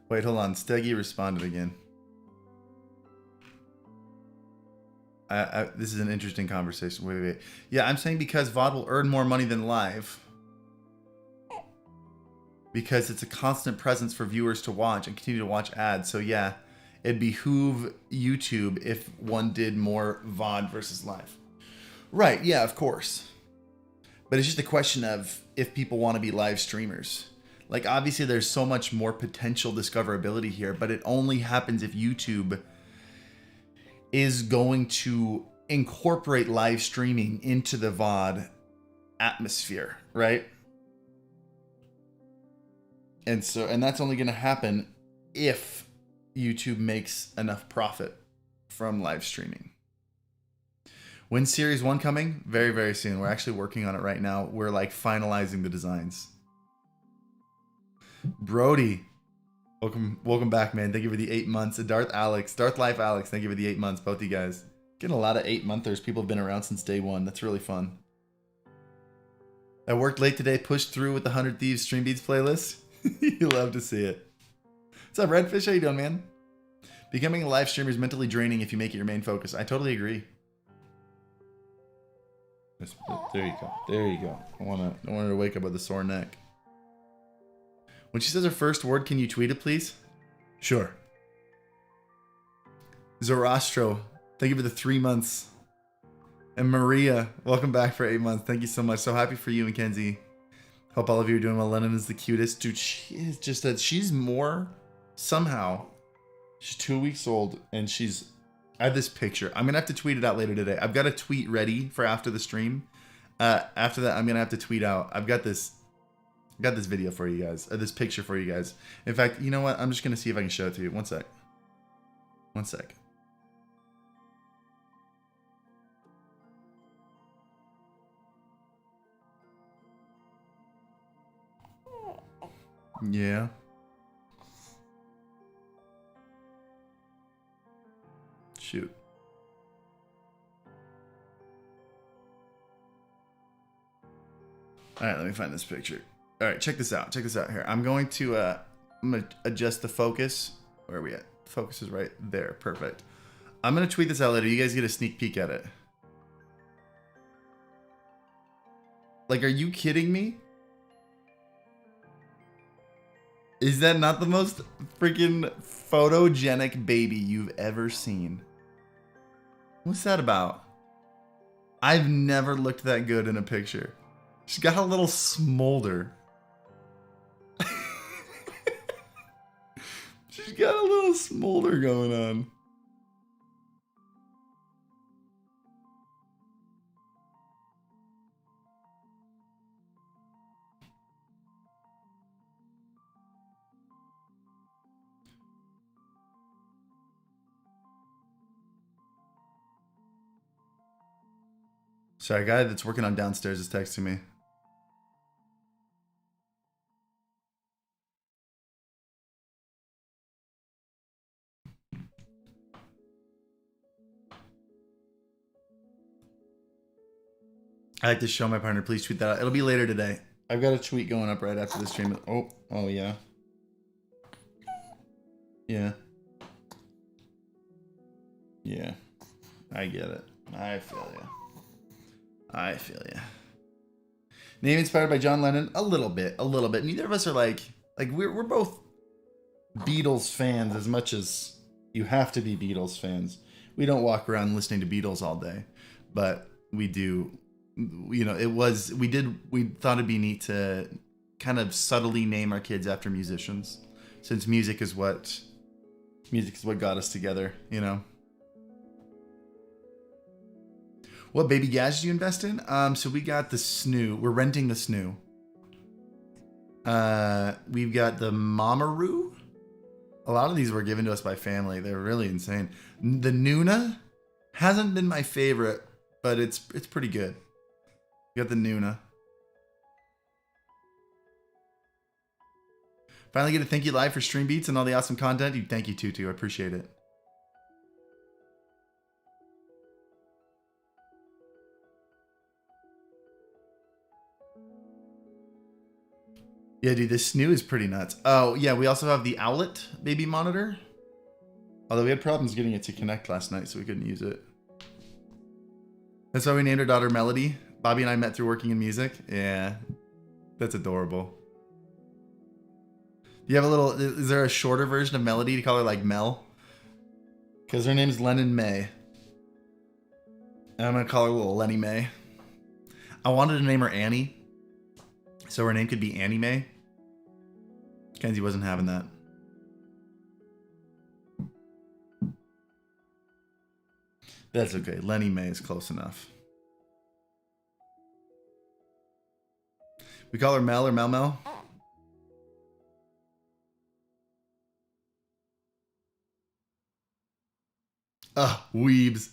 A: Wait, hold on. Steggy responded again. This is an interesting conversation. Wait. Yeah, I'm saying because VOD will earn more money than live. Because it's a constant presence for viewers to watch and continue to watch ads. So yeah, it'd behoove YouTube if one did more VOD versus live. Right, yeah, of course. But it's just a question of if people want to be live streamers. Like, obviously, there's so much more potential discoverability here, but it only happens if YouTube is going to incorporate live streaming into the VOD atmosphere, right? And that's only going to happen if YouTube makes enough profit from live streaming. When's Series 1 coming? Very, very soon. We're actually working on it right now. We're like finalizing the designs. Brody, welcome back, man. Thank you for the 8 months. Darth Life Alex, thank you for the 8 months, both of you guys. Getting a lot of 8-monthers. People have been around since day one. That's really fun. I worked late today, pushed through with the 100 Thieves StreamBeats playlist. You love to see it. What's up, Redfish? How you doing, man? Becoming a live streamer is mentally draining if you make it your main focus. I totally agree. There you go. There you go. I want her to wake up with a sore neck. When she says her first word, can you tweet it, please? Sure. Zoroastro, thank you for the 3 months. And Maria, welcome back for 8 months. Thank you so much. So happy for you and Kenzie. Hope all of you are doing well. Lennon is the cutest. Dude, she is just that. She's more, somehow, she's 2 weeks old and I have this picture. I'm going to have to tweet it out later today. I've got a tweet ready for after the stream. After that, I'm going to have to tweet out. I've got this video for you guys. This picture for you guys. In fact, you know what? I'm just going to see if I can show it to you. One sec. Yeah. Shoot. All right, let me find this picture. All right, check this out. Here. I'm going to adjust the focus. Where are we at? Focus is right there. Perfect. I'm going to tweet this out later. You guys get a sneak peek at it. Like, are you kidding me? Is that not the most freaking photogenic baby you've ever seen? What's that about? I've never looked that good in a picture. She's got a little smolder. She's got a little smolder going on. Sorry, a guy that's working on downstairs is texting me. I like to show my partner. Please tweet that out. It'll be later today. I've got a tweet going up right after the stream. Oh yeah. Yeah. Yeah. I get it. I feel you. I feel you. Name inspired by John Lennon? A little bit. Neither of us are like we're both Beatles fans as much as you have to be Beatles fans. We don't walk around listening to Beatles all day, but we do. You know, we thought it'd be neat to kind of subtly name our kids after musicians, since music is what got us together, you know. What baby gadgets do you invest in? So we got the snoo. We're renting the snoo. We've got the Mamaroo. A lot of these were given to us by family. They're really insane. The Nuna hasn't been my favorite, but it's pretty good. We got the Nuna. Finally get a thank you live for StreamBeats and all the awesome content. Thank you, Tutu. I appreciate it. Yeah, dude, this snoo is pretty nuts. Oh, yeah, we also have the Owlet baby monitor. Although we had problems getting it to connect last night, so we couldn't use it. That's why we named our daughter Melody. Bobby and I met through working in music. Yeah, that's adorable. Do you have a little... Is there a shorter version of Melody to call her like Mel? Because her name's Lennon May. And I'm going to call her little Lenny May. I wanted to name her Annie, so her name could be Annie May. Kenzie wasn't having that. That's okay. Lenny May is close enough. We call her Mel or Mel Mel. Weebs.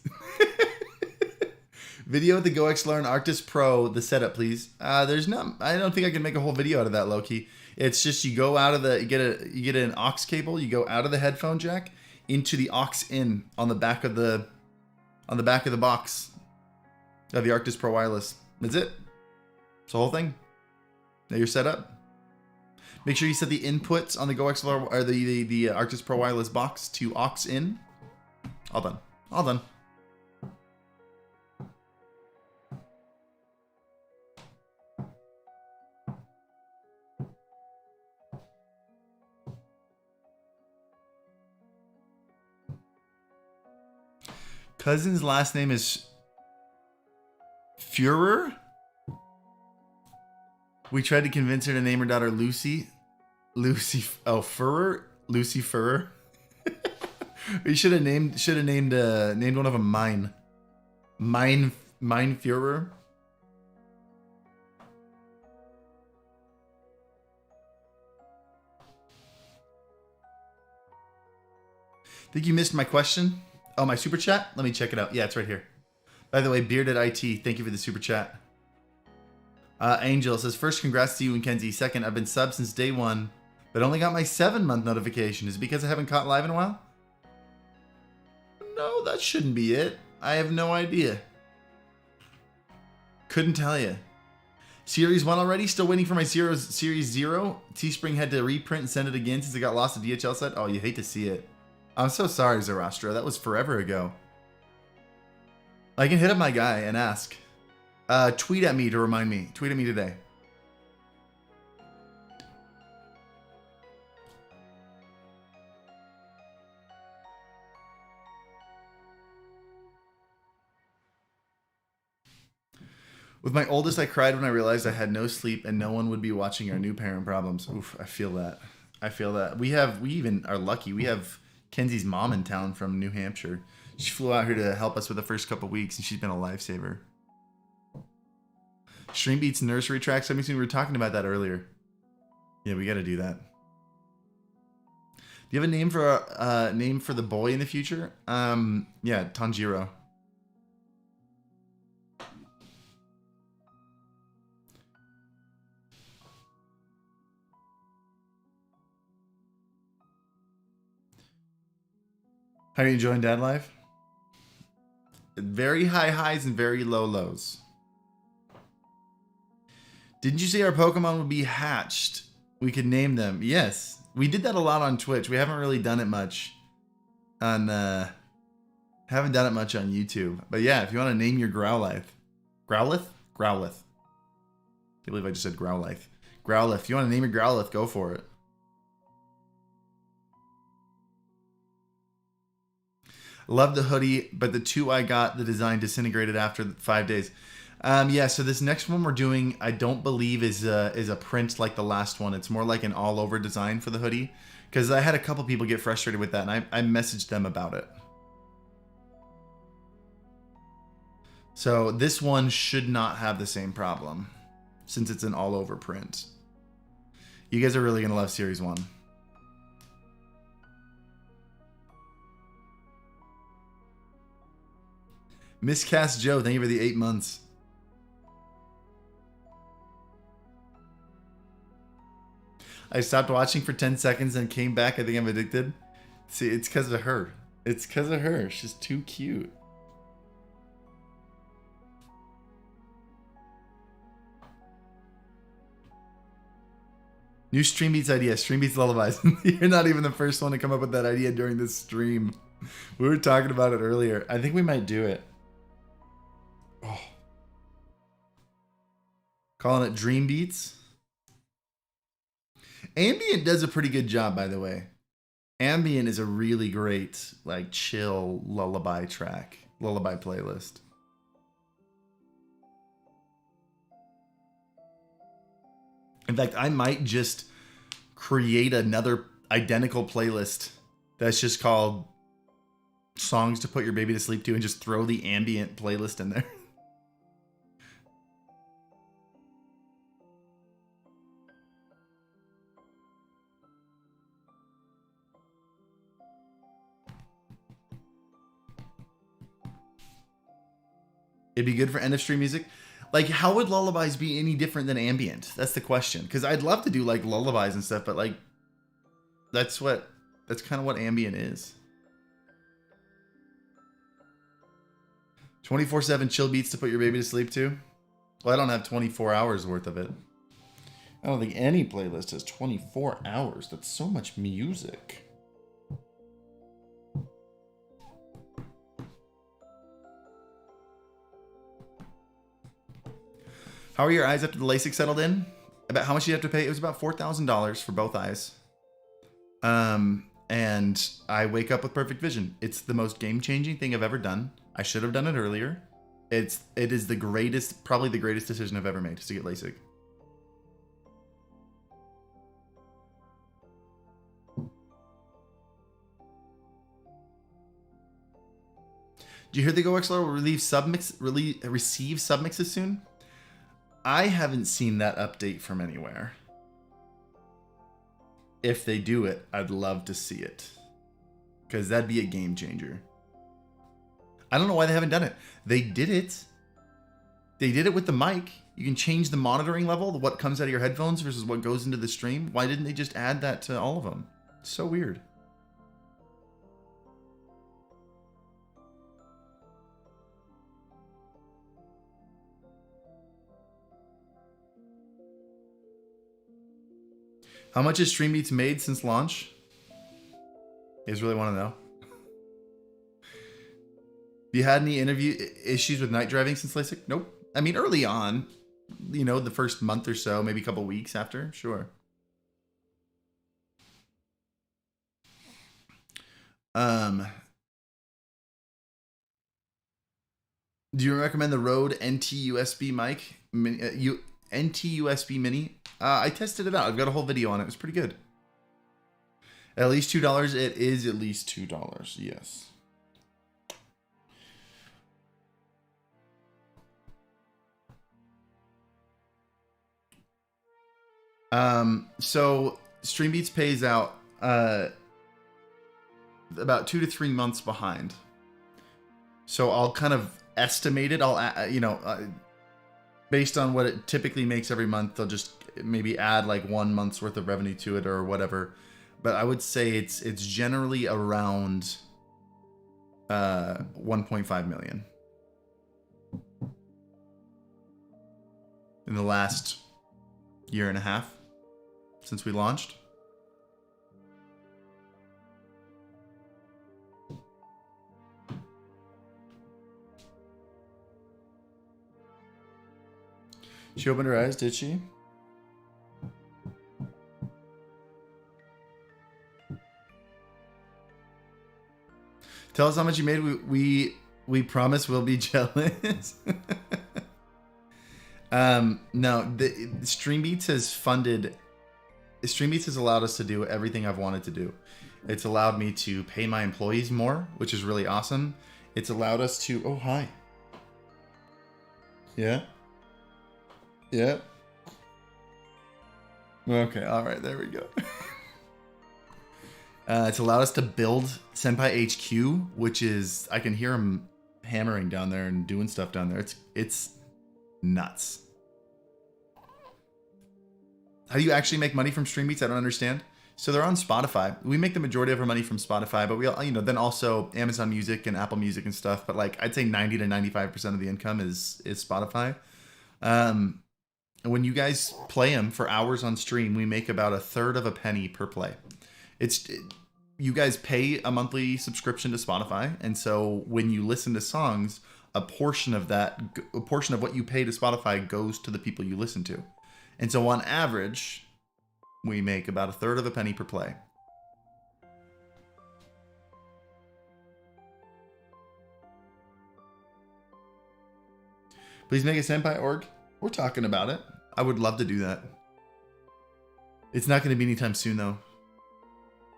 A: Video with the Go XLR and Arctis Pro, the setup, please. There's not. I don't think I can make a whole video out of that, Loki. It's just you go out of the, you get an aux cable. You go out of the headphone jack into the aux in on the back of the box of the Arctis Pro wireless. That's it. It's the whole thing. Now you're set up. Make sure you set the inputs on the Go XLR or the Arctis Pro wireless box to aux in. All done. All done. Cousin's last name is Führer. We tried to convince her to name her daughter Lucy. Führer. Lucy Führer. We should have named one of them Mine. Mine Führer. Think you missed my question? Oh, my super chat? Let me check it out. Yeah, it's right here. By the way, Bearded IT, thank you for the super chat. Angel says, first, congrats to you and Kenzie. Second, I've been subbed since day one, but only got my 7-month notification. Is it because I haven't caught live in a while? No, that shouldn't be it. I have no idea. Couldn't tell you. Series 1 already? Still waiting for my Series 0? Teespring had to reprint and send it again since it got lost to DHL set? Oh, you hate to see it. I'm so sorry, Zarastro. That was forever ago. I can hit up my guy and ask. Tweet at me to remind me. Tweet at me today. With my oldest, I cried when I realized I had no sleep and no one would be watching our new parent problems. Oof, I feel that. I feel that. We even are lucky. We have Kenzie's mom in town from New Hampshire. She flew out here to help us with the first couple weeks, and she's been a lifesaver. StreamBeats nursery tracks. I mean, we were talking about that earlier. Yeah, we got to do that. Do you have a name for the boy in the future? Yeah, Tanjiro. How are you enjoying dad life? Very high highs and very low lows. Didn't you say our Pokemon would be hatched? We could name them. Yes. We did that a lot on Twitch. We haven't really done it much on haven't done it much on YouTube. But yeah, if you want to name your Growlithe. Growlithe? Growlithe. I can't believe I just said Growlithe. Growlithe. If you want to name your Growlithe, go for it. Love the hoodie, but the 2 I got, the design disintegrated after 5 days. Yeah, so this next one we're doing, I don't believe is a print like the last one. It's more like an all-over design for the hoodie. Because I had a couple people get frustrated with that, and I messaged them about it. So this one should not have the same problem, since it's an all-over print. You guys are really going to love Series 1. Miscast Joe, thank you for the 8 months. I stopped watching for 10 seconds and came back. I think I'm addicted. See, it's because of her. It's because of her. She's too cute. New StreamBeats idea. StreamBeats lullabies. You're not even the first one to come up with that idea during this stream. We were talking about it earlier. I think we might do it. Oh. Calling it Dream Beats. Ambient does a pretty good job, by the way. Ambient is a really great, like, chill lullaby track. Lullaby playlist. In fact, I might just create another identical playlist that's just called Songs to Put Your Baby to Sleep To and just throw the ambient playlist in there. It'd be good for end of stream music. Like, how would lullabies be any different than ambient? That's the question. Because I'd love to do, like, lullabies and stuff, but, like, that's kind of what ambient is. 24/7 chill beats to put your baby to sleep to? Well, I don't have 24 hours worth of it. I don't think any playlist has 24 hours. That's so much music. How are your eyes after the LASIK settled in? About how much you have to pay? It was about $4,000 for both eyes. And I wake up with perfect vision. It's the most game-changing thing I've ever done. I should have done it earlier. It is the greatest, probably the greatest decision I've ever made, is to get LASIK. Do you hear the GoXLR will receive submixes soon? I haven't seen that update from anywhere. If they do it, I'd love to see it. Because that'd be a game changer. I don't know why they haven't done it. They did it. They did it with the mic. You can change the monitoring level, what comes out of your headphones versus what goes into the stream. Why didn't they just add that to all of them? It's so weird. How much has StreamBeats made since launch? You guys really want to know? Have you had any interview issues with night driving since LASIK? Nope. I mean, early on, you know, the first month or so, maybe a couple weeks after, sure. Do you recommend the Rode NT USB mic? NT USB Mini? I tested it out. I've got a whole video on it. It was pretty good. At least $2. It is at least $2. Yes. So StreamBeats pays out about 2 to 3 months behind. So I'll kind of estimate it. I'll based on what it typically makes every month, they'll just maybe add like 1 month's worth of revenue to it or whatever. But I would say it's generally around 1.5 million in the last year and a half since we launched. She opened her eyes, did she? Tell us how much you made. We promise we'll be jealous. No, the StreamBeats has allowed us to do everything I've wanted to do. It's allowed me to pay my employees more, which is really awesome. It's allowed us to, oh, hi. Yeah. Yeah. Okay. All right. There we go. It's allowed us to build Senpai HQ, which is, I can hear him hammering down there and doing stuff down there. It's nuts. How do you actually make money from StreamBeats? I don't understand. So they're on Spotify. We make the majority of our money from Spotify, but we, then also Amazon Music and Apple Music and stuff. But like, I'd say 90 to 95% of the income is Spotify. And when you guys play them for hours on stream, we make about 1/3 of a penny per play. You guys pay a monthly subscription to Spotify, and so when you listen to songs, a portion of what you pay to Spotify goes to the people you listen to. And so on average, we make about 1/3 of a penny per play. Please make a Senpai org. We're talking about it. I would love to do that. It's not going to be anytime soon, though.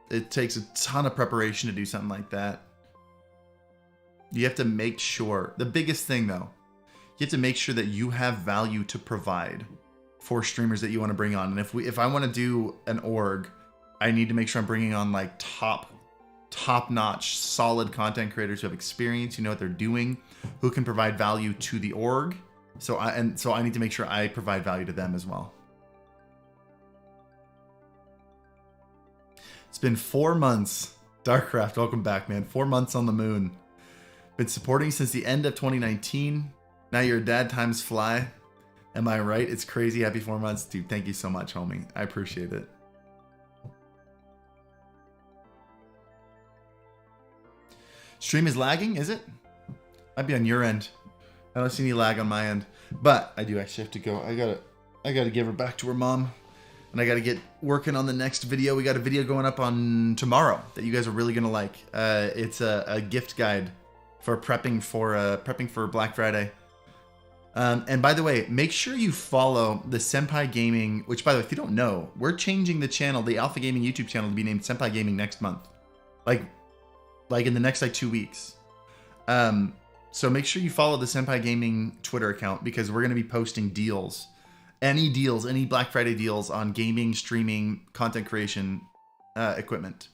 A: It takes a ton of preparation to do something like that. You have to make sure. The biggest thing, though, you have to make sure that you have value to provide for streamers that you want to bring on. And if I want to do an org, I need to make sure I'm bringing on like top-notch, solid content creators who have experience, who know what they're doing, who can provide value to the org. So I need to make sure I provide value to them as well. It's been 4 months. Darkcraft, welcome back, man. 4 months on the moon. Been supporting since the end of 2019. Now you're a dad, times fly. Am I right? It's crazy. Happy 4 months. Dude, thank you so much, homie. I appreciate it. Stream is lagging, is it? Might be on your end. I don't see any lag on my end. But I do actually have to go. I gotta give her back to her mom. And I gotta get working on the next video. We got a video going up on tomorrow that you guys are really gonna like. It's a gift guide for prepping for Black Friday. And by the way, make sure you follow the Senpai Gaming, which by the way, if you don't know, we're changing the channel, the Alpha Gaming YouTube channel, to be named Senpai Gaming next month. Like in the next 2 weeks. So make sure you follow the Senpai Gaming Twitter account, because we're going to be posting deals. Any Black Friday deals on gaming, streaming, content creation equipment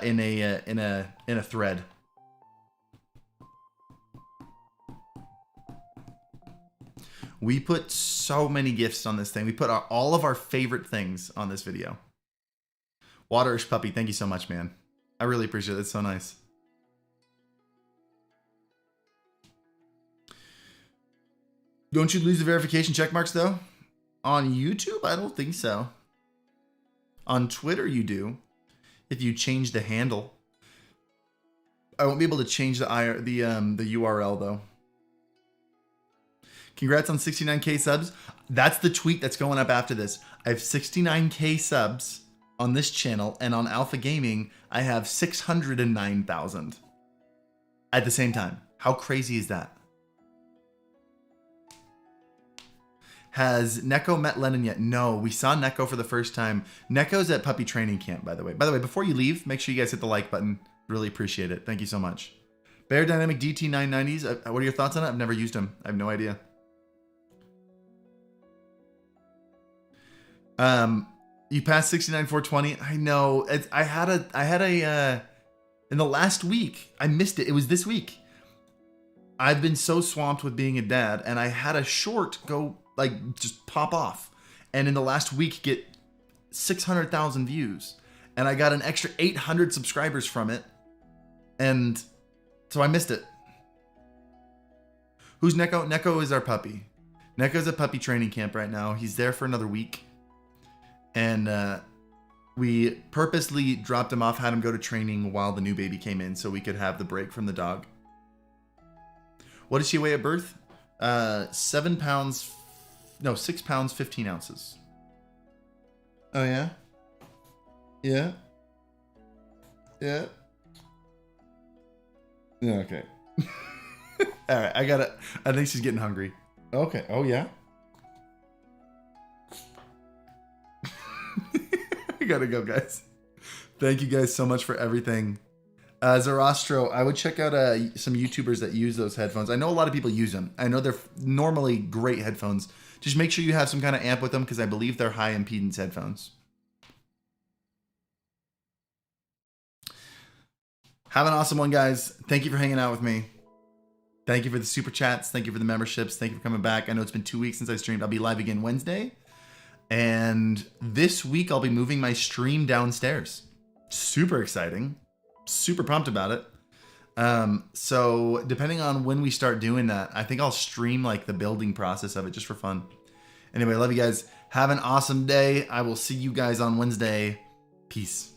A: in a thread. We put so many gifts on this thing. We put all of our favorite things on this video. Waterish Puppy, thank you so much, man. I really appreciate it. It's so nice. Don't you lose the verification check marks, though? On YouTube? I don't think so. On Twitter, you do. If you change the handle. I won't be able to change the URL, though. Congrats on 69K subs. That's the tweet that's going up after this. I have 69K subs on this channel, and on Alpha Gaming, I have 609,000 at the same time. How crazy is that? Has Neko met Lennon yet? No, we saw Neko for the first time. Neko's at puppy training camp, by the way. By the way, before you leave, make sure you guys hit the like button. Really appreciate it. Thank you so much. Bear Dynamic DT990s. What are your thoughts on it? I've never used them. I have no idea. You passed 69,420. I know. I had a in the last week. I missed it. It was this week. I've been so swamped with being a dad, and I had a short go just pop off, and in the last week get 600,000 views, and I got an extra 800 subscribers from it, and So I missed it. Who's Neko? Neko is our puppy. Neko's at puppy training camp right now. He's there for another week. And we purposely dropped him off, had him go to training while the new baby came in so we could have the break from the dog. What did she weigh at birth? 6 pounds, 15 ounces. Oh, yeah? Yeah? Yeah? Yeah, okay. All right, I think she's getting hungry. Okay, oh, yeah? I gotta go, guys. Thank you guys so much for everything. Zarastro, I would check out some YouTubers that use those headphones. I know a lot of people use them. I know they're normally great headphones. Just make sure you have some kind of amp with them because I believe they're high impedance headphones. Have an awesome one, guys. Thank you for hanging out with me. Thank you for the super chats. Thank you for the memberships. Thank you for coming back. I know it's been 2 weeks since I streamed. I'll be live again Wednesday. And this week I'll be moving my stream downstairs. Super exciting. Super pumped about it. So depending on when we start doing that, I think I'll stream like the building process of it just for fun. Anyway, I love you guys. Have an awesome day. I will see you guys on Wednesday. Peace.